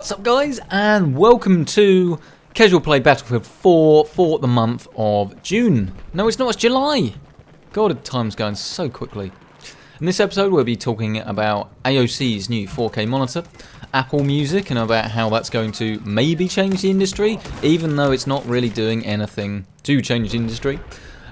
What's up, guys, and welcome to Casual Play Battlefield 4 for the month of June. No, it's not, it's July. God, time's going so quickly. In this episode, we'll be talking about AOC's new 4K monitor, Apple Music, and about how that's going to maybe change the industry, even though it's not really doing anything to change the industry.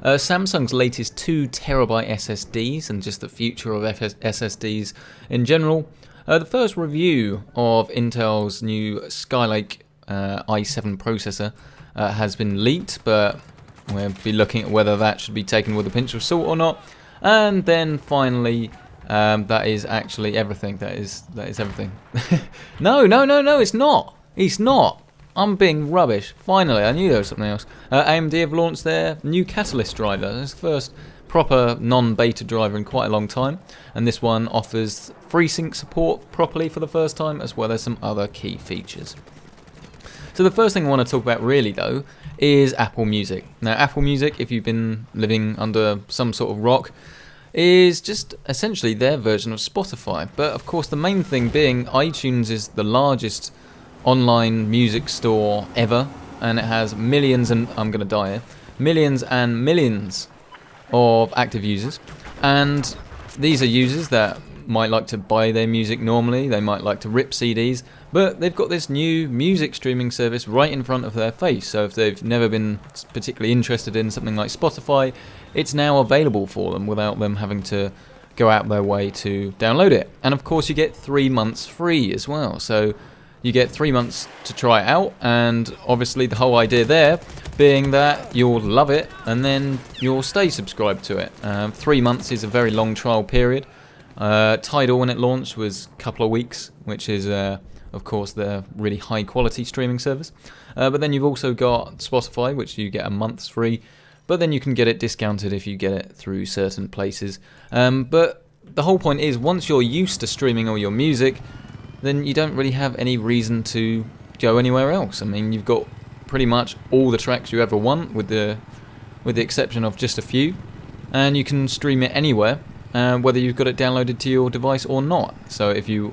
Samsung's latest 2TB SSDs, and just the future of SSDs in general. The first review of Intel's new Skylake i7 processor has been leaked, but we'll be looking at whether that should be taken with a pinch of salt or not. And then finally, that is actually everything. That is everything. No, it's not. It's not. I'm being rubbish. Finally, I knew there was something else. AMD have launched their new Catalyst driver. It's the first proper non-beta driver in quite a long time, and this one offers FreeSync support properly for the first time, as well as some other key features. So the first thing I want to talk about really though is Apple Music. Now Apple Music, if you've been living under some sort of rock, is just essentially their version of Spotify, but of course the main thing being iTunes is the largest online music store ever, and it has millions and millions and millions of active users, and these are users that might like to buy their music normally, they might like to rip CDs, but they've got this new music streaming service right in front of their face. So if they've never been particularly interested in something like Spotify, it's now available for them without them having to go out their way to download it. And of course you get 3 months free as well, so you get 3 months to try it out, and obviously the whole idea there being that you'll love it and then you'll stay subscribed to it. 3 months is a very long trial period. Tidal, when it launched, was a couple of weeks, which is of course the really high quality streaming service. But then you've also got Spotify, which you get a month's free, but then you can get it discounted if you get it through certain places. But the whole point is, once you're used to streaming all your music, then you don't really have any reason to go anywhere else. I mean, you've got pretty much all the tracks you ever want, with the exception of just a few, and you can stream it anywhere, whether you've got it downloaded to your device or not. So if you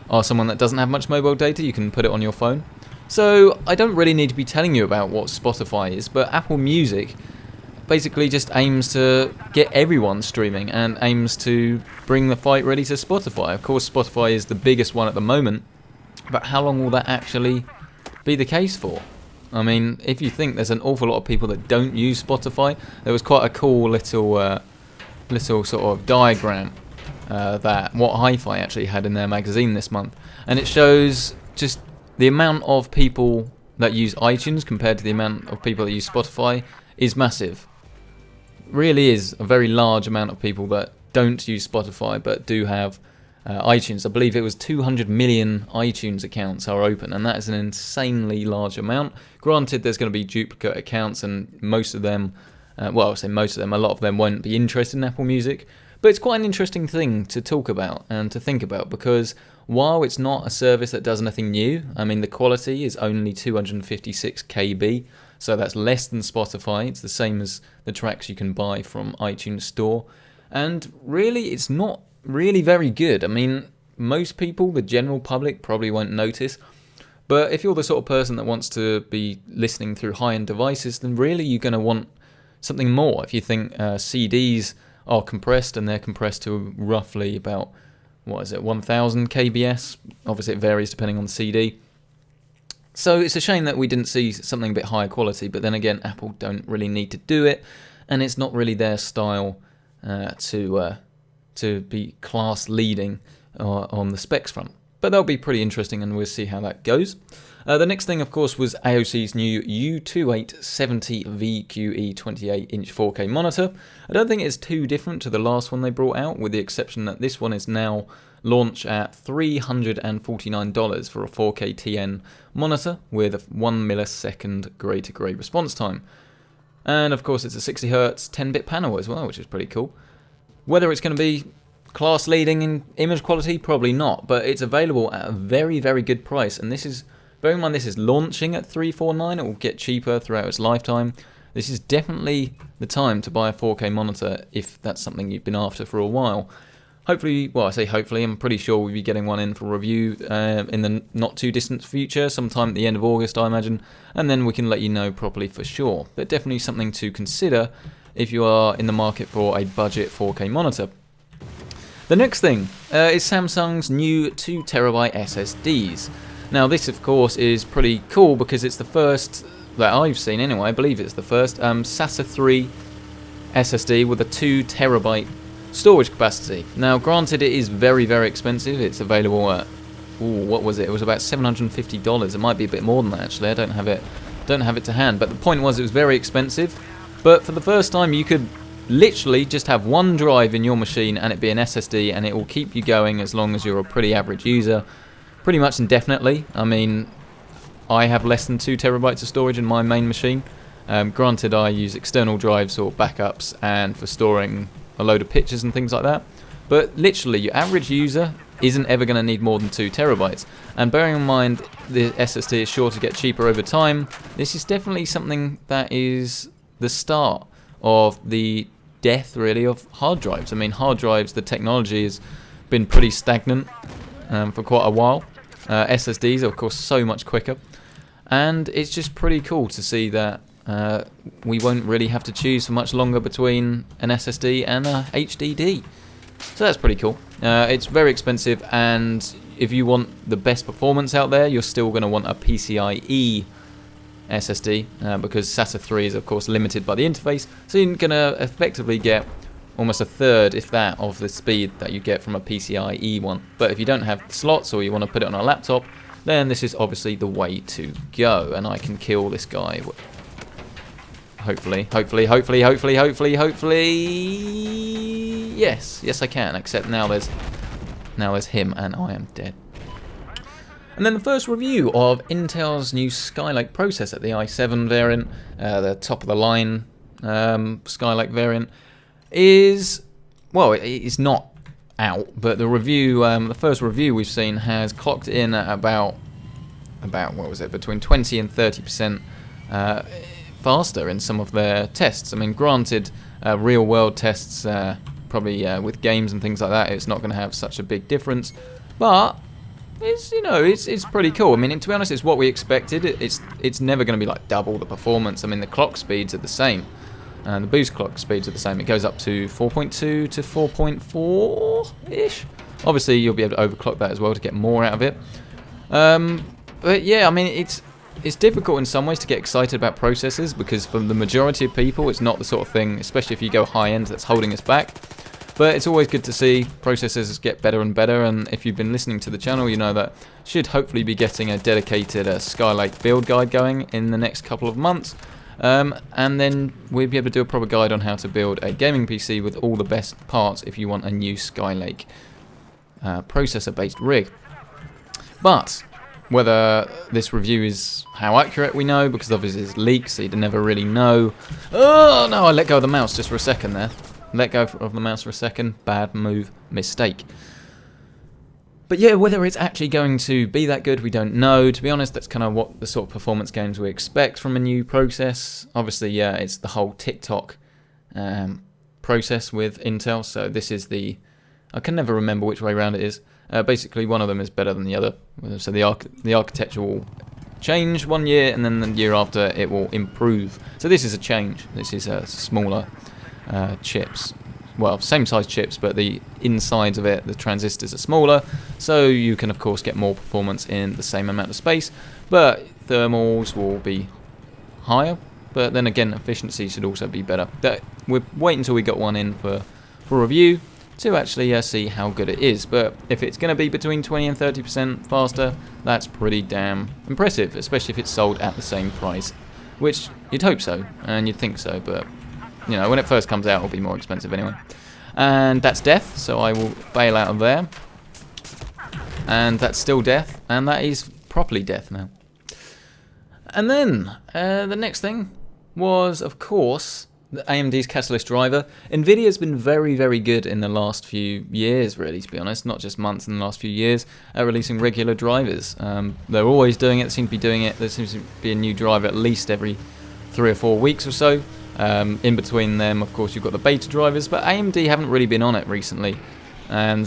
are someone that doesn't have much mobile data, you can put it on your phone. So I don't really need to be telling you about what Spotify is, but Apple Music basically just aims to get everyone streaming and aims to bring the fight ready to Spotify. Of course, Spotify is the biggest one at the moment, but how long will that actually be the case for? I mean, if you think there's an awful lot of people that don't use Spotify, there was quite a cool little sort of diagram that What Hi-Fi actually had in their magazine this month, and it shows just the amount of people that use iTunes compared to the amount of people that use Spotify is massive. Really is a very large amount of people that don't use Spotify but do have iTunes. I believe it was 200 million iTunes accounts are open, and that is an insanely large amount. Granted, there's going to be duplicate accounts, and most of them, a lot of them won't be interested in Apple Music, but it's quite an interesting thing to talk about and to think about, because while it's not a service that does anything new, I mean, the quality is only 256 KB, so that's less than Spotify. It's the same as the tracks you can buy from iTunes Store, and really it's not really very good. I mean, most people, the general public, probably won't notice, but if you're the sort of person that wants to be listening through high-end devices, then really you're going to want something more. If you think CDs are compressed, and they're compressed to roughly about 1000 kbs, obviously it varies depending on the CD. So it's a shame that we didn't see something a bit higher quality, but then again, Apple don't really need to do it, and it's not really their style to be class leading on the specs front. But that'll be pretty interesting, and we'll see how that goes. The next thing, of course, was AOC's new U2870 VQE 28-inch 4K monitor. I don't think it's too different to the last one they brought out, with the exception that this one is now launched at $349 for a 4K TN monitor with a 1 millisecond grey-to-grey response time. And of course it's a 60Hz 10-bit panel as well, which is pretty cool. Whether it's going to be class leading in image quality, probably not, but it's available at a very, very good price, and this is, bearing in mind this is launching at $349, it will get cheaper throughout its lifetime. This is definitely the time to buy a 4K monitor if that's something you've been after for a while. Hopefully, well, I say hopefully, I'm pretty sure we'll be getting one in for review in the not too distant future, sometime at the end of August, I imagine, and then we can let you know properly for sure. But definitely something to consider if you are in the market for a budget 4K monitor. The next thing is Samsung's new 2TB SSDs. Now this, of course, is pretty cool because it's the first that I've seen anyway. I believe it's the first SATA 3 SSD with a 2TB storage capacity. Now, granted, it is very, very expensive. It's available at what was it? It was about $750. It might be a bit more than that actually. I don't have it to hand. But the point was, it was very expensive. But for the first time, you could literally just have one drive in your machine and it be an SSD, and it will keep you going as long as you're a pretty average user, pretty much indefinitely. I mean, I have less than 2 terabytes of storage in my main machine. Granted, I use external drives or backups and for storing a load of pictures and things like that. But literally, your average user isn't ever going to need more than 2 terabytes. And bearing in mind the SSD is sure to get cheaper over time, this is definitely something that is the start of the death, really, of hard drives. I mean, hard drives, the technology has been pretty stagnant for quite a while. SSDs are, of course, so much quicker. And it's just pretty cool to see that we won't really have to choose for much longer between an SSD and a HDD. So that's pretty cool. It's very expensive, and if you want the best performance out there, you're still going to want a PCIe SSD because SATA 3 is, of course, limited by the interface. So you're going to effectively get almost a third, if that, of the speed that you get from a PCIe one. But if you don't have the slots or you want to put it on a laptop, then this is obviously the way to go, and I can kill this guy. Hopefully. Yes, I can. Except now there's him, and I am dead. And then the first review of Intel's new Skylake processor, the i7 variant, the top of the line Skylake variant, is, well, it's not out, but the review, the first review we've seen has clocked in at about what was it, between 20 and 30% faster in some of their tests. I mean, granted, real world tests, probably with games and things like that, it's not going to have such a big difference, but it's, you know, it's pretty cool. I mean, to be honest, it's what we expected. It's never going to be like double the performance. I mean, the clock speeds are the same, and the boost clock speeds are the same. It goes up to 4.2 to 4.4 ish. Obviously, you'll be able to overclock that as well to get more out of it. But yeah, I mean, it's difficult in some ways to get excited about processors because for the majority of people, it's not the sort of thing, especially if you go high end, that's holding us back. But it's always good to see processors get better and better, and if you've been listening to the channel, you know that should hopefully be getting a dedicated Skylake build guide going in the next couple of months. And then we'll be able to do a proper guide on how to build a gaming PC with all the best parts if you want a new Skylake processor-based rig. But whether this review is how accurate we know, because obviously it's leaked, so you'd never really know. Oh no, I let go of the mouse just for a second there. Let go of the mouse for a second. Bad move. Mistake. But yeah, whether it's actually going to be that good, we don't know. To be honest, that's kind of what the sort of performance gains we expect from a new process. Obviously, yeah, it's the whole TikTok process with Intel. So this is the... I can never remember which way around it is. Basically, one of them is better than the other. So the architecture will change 1 year, and then the year after it will improve. So this is a change. This is smaller chips. Well, same size chips, but the insides of it, the transistors are smaller. So you can, of course, get more performance in the same amount of space. But thermals will be higher. But then again, efficiency should also be better. We'll wait until we got one in for review to actually see how good it is. But if it's going to be between 20 and 30% faster, that's pretty damn impressive, especially if it's sold at the same price, which you'd hope so, and you'd think so, but you know, when it first comes out, it'll be more expensive anyway. And that's death, so I will bail out of there. And that's still death, and that is properly death now. And then, the next thing was, of course, AMD's Catalyst driver. NVIDIA's been very, very good in the last few years, really, to be honest, not just months, in the last few years, at releasing regular drivers. They're always doing it, they seem to be doing it. There seems to be a new driver at least every 3 or 4 weeks or so. In between them, of course, you've got the beta drivers, but AMD haven't really been on it recently. and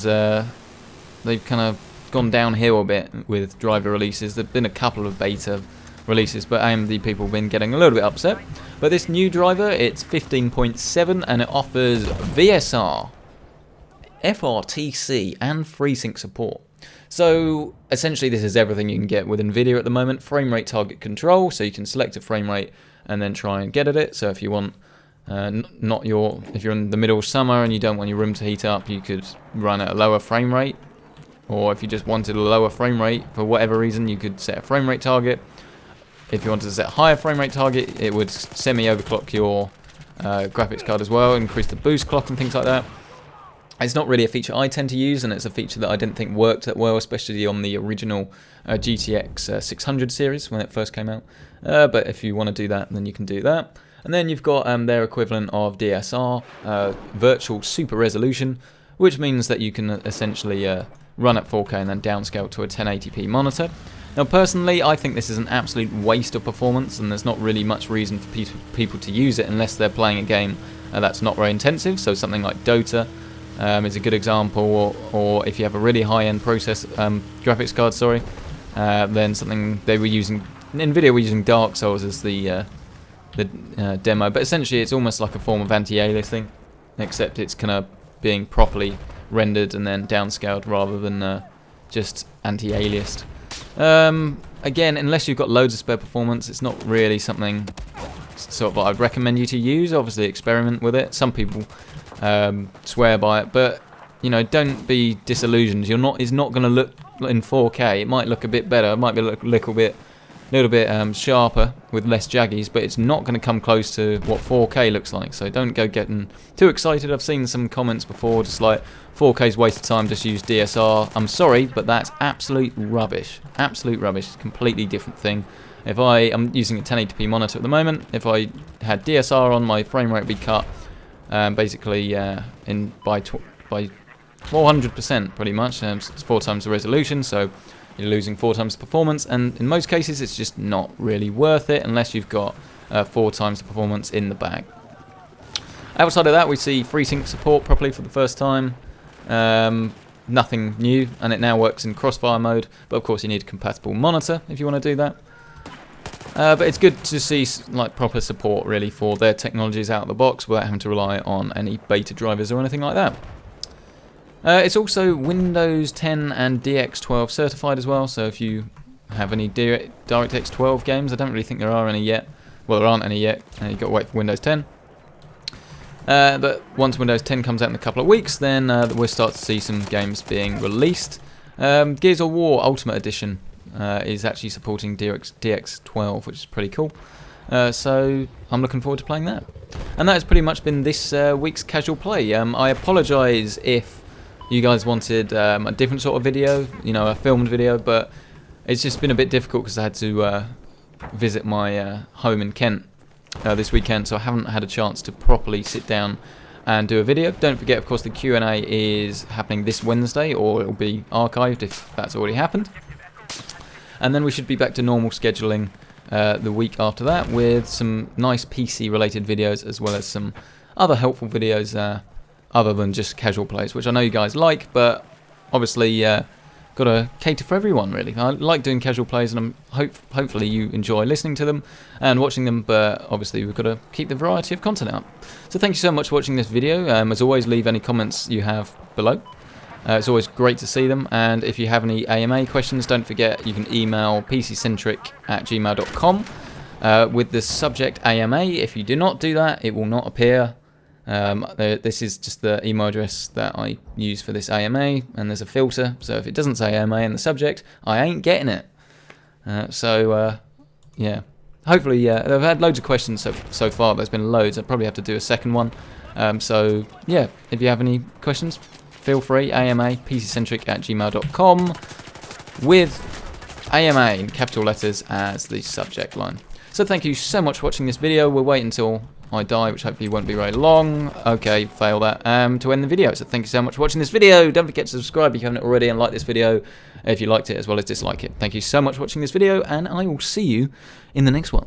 they've kind of gone downhill a bit with driver releases. There've been a couple of beta releases, but AMD people have been getting a little bit upset. But this new driver, it's 15.7, and it offers VSR, FRTC, and FreeSync support. So essentially this is everything you can get with NVIDIA at the moment. Frame rate target control, so you can select a frame rate and then try and get at it. So if you want if you're in the middle of summer and you don't want your room to heat up, you could run at a lower frame rate. Or if you just wanted a lower frame rate for whatever reason, you could set a frame rate target. If you wanted to set a higher frame rate target, it would semi-overclock your graphics card as well, increase the boost clock and things like that. It's not really a feature I tend to use, and it's a feature that I didn't think worked that well, especially on the original GTX 600 series when it first came out. But if you want to do that, then you can do that. And then you've got their equivalent of DSR, virtual super resolution, which means that you can essentially run at 4K and then downscale to a 1080p monitor. Now personally, I think this is an absolute waste of performance, and there's not really much reason for people to use it unless they're playing a game that's not very intensive. So something like Dota is a good example, or if you have a really high-end graphics card, then something they were using, NVIDIA were using Dark Souls as the demo, but essentially it's almost like a form of anti-aliasing, except it's kind of being properly rendered and then downscaled rather than just anti-aliased. Again, unless you've got loads of spare performance, it's not really something sort of I'd recommend you to use. Obviously experiment with it. Some people swear by it, but you know, don't be disillusioned. It's not going to look in 4K. It might look a bit better. It might be a little bit sharper with less jaggies, but it's not going to come close to what 4K looks like. So don't go getting too excited. I've seen some comments before, just like 4K's waste of time, just use DSR. I'm sorry, but that's absolute rubbish. Absolute rubbish. It's a completely different thing. If I'm using a 1080p monitor at the moment, if I had DSR on, my frame rate would be cut basically by 400% pretty much. It's 4 times the resolution, so you're losing 4 times the performance, and in most cases it's just not really worth it unless you've got 4 times the performance in the bag. Outside of that, we see FreeSync support properly for the first time. Nothing new, and it now works in crossfire mode, but of course you need a compatible monitor if you want to do that. But it's good to see like proper support really for their technologies out of the box without having to rely on any beta drivers or anything like that. It's also Windows 10 and DX12 certified as well, so if you have any DirectX 12 games, I don't really think there are any yet. Well, there aren't any yet, you've got to wait for Windows 10. But once Windows 10 comes out in a couple of weeks, then we'll start to see some games being released. Gears of War Ultimate Edition is actually supporting DX12, which is pretty cool. So I'm looking forward to playing that. And that has pretty much been this week's Casual Play. I apologise if you guys wanted a different sort of video, you know, a filmed video, but it's just been a bit difficult because I had to visit my home in Kent this weekend, so I haven't had a chance to properly sit down and do a video. Don't forget, of course, the Q&A is happening this Wednesday, or it'll be archived if that's already happened. And then we should be back to normal scheduling the week after that with some nice PC related videos, as well as some other helpful videos other than just casual plays, which I know you guys like, but obviously got to cater for everyone really. I like doing casual plays, and hopefully you enjoy listening to them and watching them, but obviously we've got to keep the variety of content up. So thank you so much for watching this video. As always, leave any comments you have below. It's always great to see them, and if you have any AMA questions, don't forget you can email pccentric@gmail.com with the subject AMA. If you do not do that, it will not appear. This is just the email address that I use for this AMA, and there's a filter, so if it doesn't say AMA in the subject, I ain't getting it. Yeah, hopefully I've had loads of questions so far. There's been loads. I'll probably have to do a second one. So yeah, if you have any questions, feel free. AMA pccentric@gmail.com with AMA in capital letters as the subject line. So thank you so much for watching this video. We'll wait until I die, which hopefully won't be very long. Okay, fail that. To end the video. So thank you so much for watching this video. Don't forget to subscribe if you haven't already, and like this video if you liked it, as well as dislike it. Thank you so much for watching this video, and I will see you in the next one.